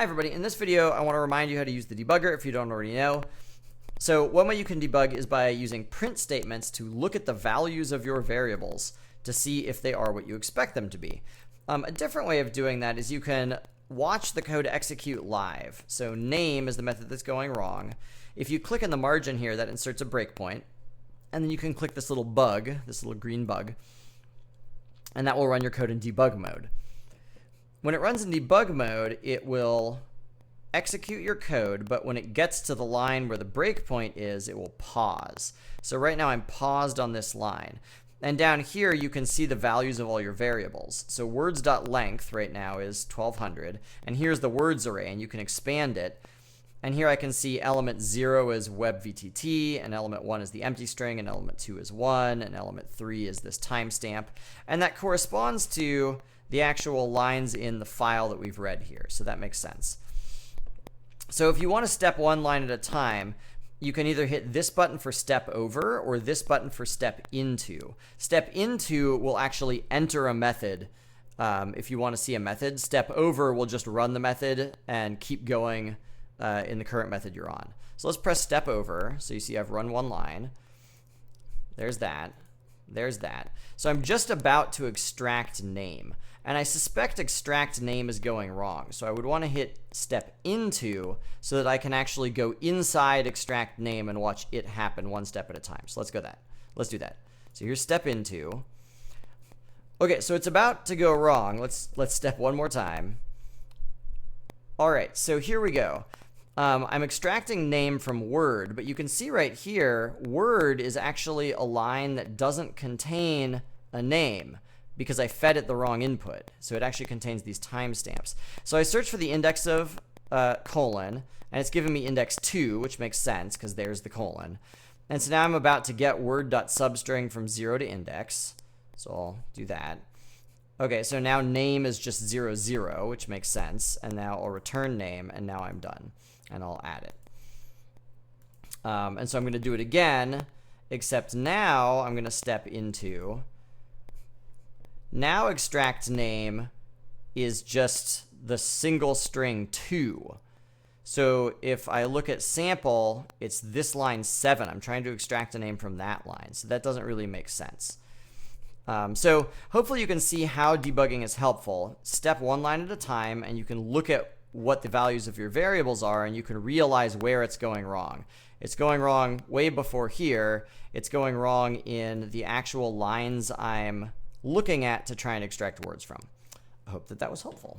Hi everybody, in this video I want to remind you how to use the debugger if you don't already know. So one way you can debug is by using print statements to look at the values of your variables to see if they are what you expect them to be. A different way of doing that is you can watch the code execute live. So name is the method that's going wrong. If you click in the margin here, that inserts a breakpoint, and then you can click this little bug, this little green bug, and that will run your code in debug mode. When it runs in debug mode, it will execute your code, but when it gets to the line where the breakpoint is, it will pause. So right now I'm paused on this line. And down here you can see the values of all your variables. So words.length right now is 1200, and here's the words array, and you can expand it. And here I can see element 0 is webvtt, and element 1 is the empty string, and element 2 is 1, and element 3 is this timestamp. And that corresponds to the actual lines in the file that we've read here. So that makes sense. So if you want to step one line at a time, you can either hit this button for step over or this button for step into. Step into will actually enter a method if you want to see a method. Step over will just run the method and keep going in the current method you're on. So let's press step over. So you see I've run one line. There's that. There's that. So I'm just about to extract name. And I suspect extract name is going wrong. So I would want to hit step into so that I can actually go inside extract name and watch it happen one step at a time. So let's go that. Let's do that. So here's step into. Okay, so it's about to go wrong. Let's step one more time. All right, so here we go. I'm extracting name from word, but you can see right here, word is actually a line that doesn't contain a name because I fed it the wrong input. So it actually contains these timestamps. So I searched for the index of colon, and it's giving me index 2, which makes sense because there's the colon. And so now I'm about to get word.substring from 0 to index. So I'll do that. Okay, so now name is just 0, 0, which makes sense. And now I'll return name, and now I'm done. And I'll add it. And so I'm going to do it again, except now I'm going to step into. Now extract name is just the single string 2. So if I look at sample, it's this line 7. I'm trying to extract a name from that line. So that doesn't really make sense. So hopefully you can see how debugging is helpful. Step one line at a time, and you can look at what the values of your variables are, and you can realize where it's going wrong. It's going wrong way before here. It's going wrong in the actual lines I'm looking at to try and extract words from. I hope that that was helpful.